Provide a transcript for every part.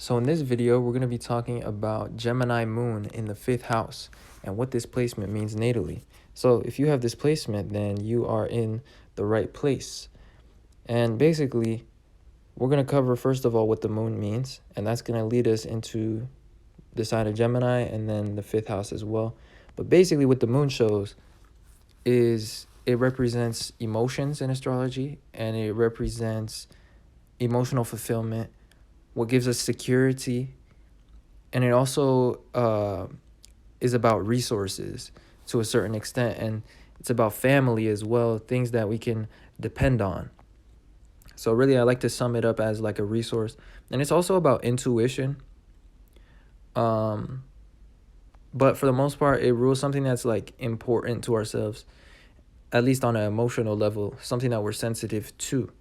So in this video, we're going to be talking about Gemini moon in the 5th house and what this placement means natally. So if you have this placement, then you are in the right place. And basically, we're going to cover first of all what the moon means, and that's going to lead us into the sign of Gemini and then the 5th house as well. But basically what the moon shows is it represents emotions in astrology, and it represents emotional fulfillment, what gives us security, and it also is about resources to a certain extent, and it's about family as well, things that we can depend on. So really, I like to sum it up as like a resource, and it's also about intuition. But for the most part, it rules something that's like important to ourselves, at least on an emotional level, something that we're sensitive to.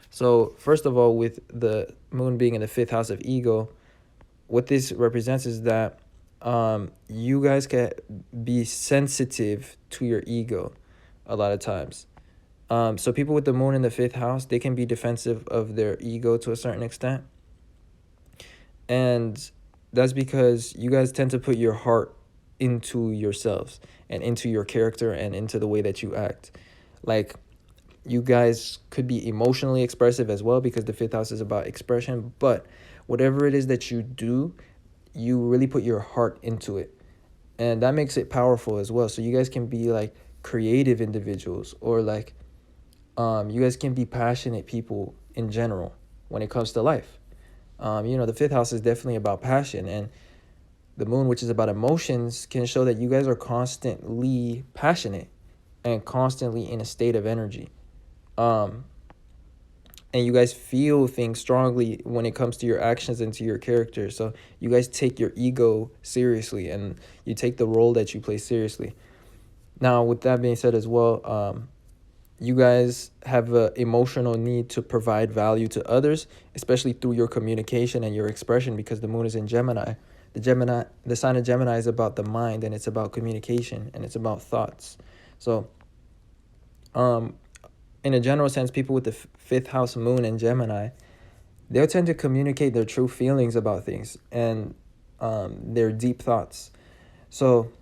So first of all, with the moon being in the 5th house of ego, what this represents is that you guys can be sensitive to your ego a lot of times. So people with the moon in the 5th house, they can be defensive of their ego to a certain extent. And that's because you guys tend to put your heart into yourselves and into your character and into the way that you act. Like, you guys could be emotionally expressive as well, because the 5th house is about expression, but whatever it is that you do, you really put your heart into it, and that makes it powerful as well. So you guys can be like creative individuals, or like you guys can be passionate people in general when it comes to life. The 5th house is definitely about passion, and the moon, which is about emotions, can show that you guys are constantly passionate and constantly in a state of energy. And you guys feel things strongly when it comes to your actions and to your character. So you guys take your ego seriously, and you take the role that you play seriously. Now, with that being said as well, you guys have an emotional need to provide value to others, especially through your communication and your expression, because the moon is in Gemini. The sign of Gemini is about the mind, and it's about communication, and it's about thoughts. So, in a general sense, people with the 5th house moon in Gemini, they'll tend to communicate their true feelings about things and their deep thoughts. So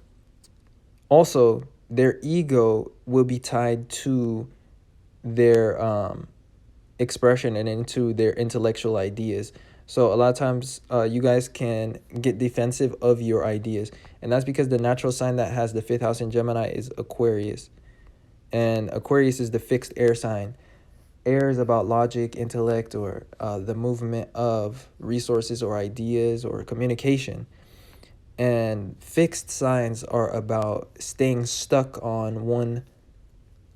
also, their ego will be tied to their expression and into their intellectual ideas. So a lot of times you guys can get defensive of your ideas, and that's because the natural sign that has the 5th house in Gemini is Aquarius. And Aquarius is the fixed air sign. Air is about logic, intellect, or the movement of resources or ideas or communication. And fixed signs are about staying stuck on one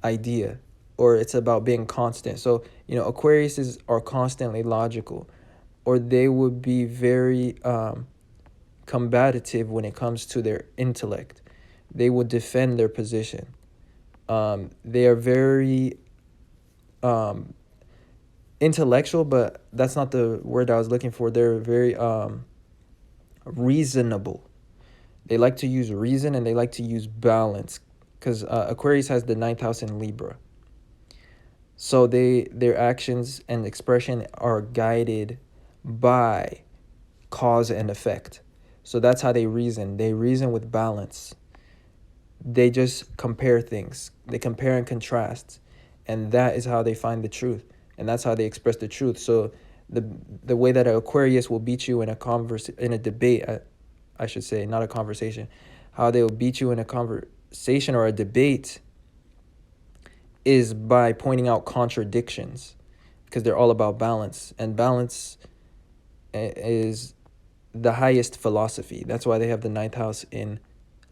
idea, or it's about being constant. So, Aquariuses are constantly logical, or they would be very combative when it comes to their intellect. They would defend their position. They are very intellectual, but that's not the word I was looking for. They're very reasonable. They like to use reason, and they like to use balance, because Aquarius has the 9th house in Libra. So their actions and expression are guided by cause and effect. So that's how they reason. They reason with balance. They just compare things. They compare and contrast, and that is how they find the truth, and that's how they express the truth. So the way that an Aquarius will beat you in a debate, I should say, not a conversation, how they will beat you in a conversation or a debate is by pointing out contradictions, because they're all about balance, and balance is the highest philosophy. That's why they have the 9th house in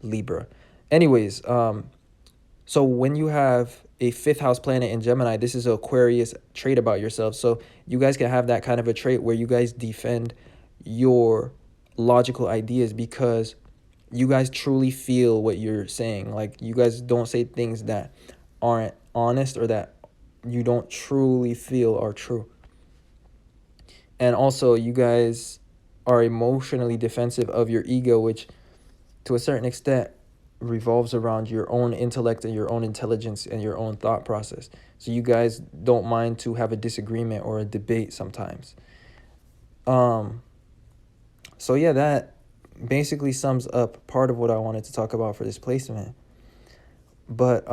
Libra. Anyways, so when you have a 5th house planet in Gemini, this is an Aquarius trait about yourself. So you guys can have that kind of a trait where you guys defend your logical ideas, because you guys truly feel what you're saying. Like, you guys don't say things that aren't honest, or that you don't truly feel are true. And also, you guys are emotionally defensive of your ego, which to a certain extent revolves around your own intellect and your own intelligence and your own thought process. So you guys don't mind to have a disagreement or a debate sometimes. So yeah, that basically sums up part of what I wanted to talk about for this placement. But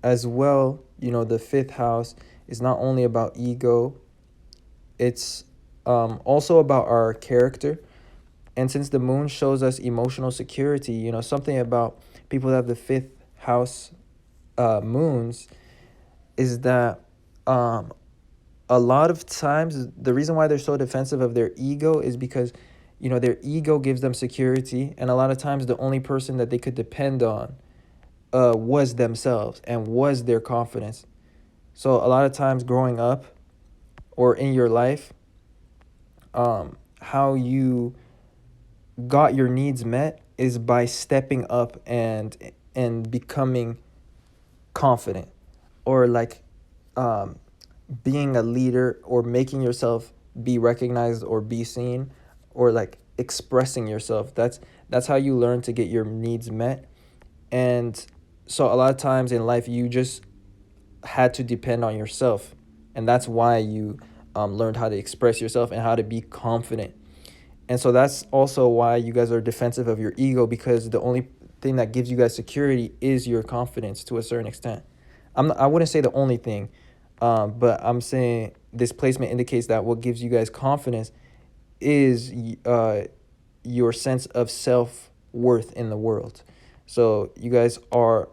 as well, the fifth house is not only about ego, it's also about our character. And since the moon shows us emotional security, something about people that have the fifth house moons is that a lot of times the reason why they're so defensive of their ego is because their ego gives them security, and a lot of times the only person that they could depend on was themselves and was their confidence. So a lot of times growing up or in your life, how you got your needs met is by stepping up and becoming confident, or like um, being a leader, or making yourself be recognized or be seen, or like expressing yourself. That's how you learn to get your needs met. And so a lot of times in life you just had to depend on yourself, and that's why you learned how to express yourself and how to be confident. And so that's also why you guys are defensive of your ego, because the only thing that gives you guys security is your confidence to a certain extent. I wouldn't say the only thing, but I'm saying this placement indicates that what gives you guys confidence is your sense of self-worth in the world. So you guys are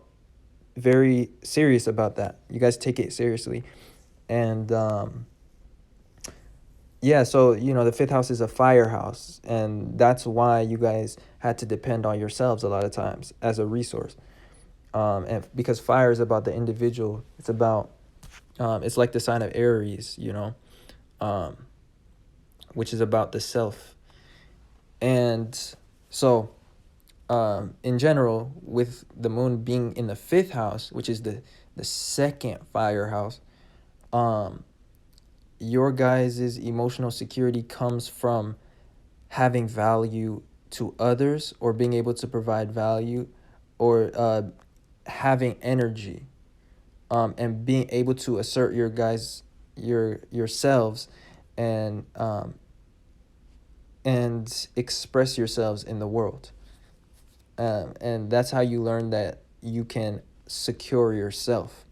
very serious about that. You guys take it seriously. And yeah, so the fifth house is a firehouse, and that's why you guys had to depend on yourselves a lot of times as a resource. And because fire is about the individual, it's like the sign of Aries, um, which is about the self. And so, in general, with the moon being in the fifth house, which is the second firehouse, um, your guys' emotional security comes from having value to others, or being able to provide value, or having energy, and being able to assert yourselves, and express yourselves in the world. And that's how you learn that you can secure yourself.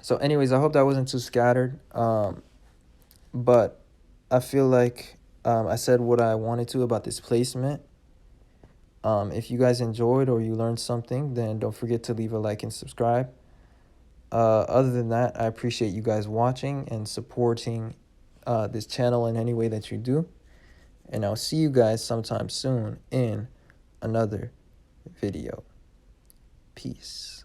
So anyways, I hope that wasn't too scattered, but I feel like I said what I wanted to about this placement. If you guys enjoyed or you learned something, then don't forget to leave a like and subscribe. Other than that, I appreciate you guys watching and supporting this channel in any way that you do. And I'll see you guys sometime soon in another video. Peace.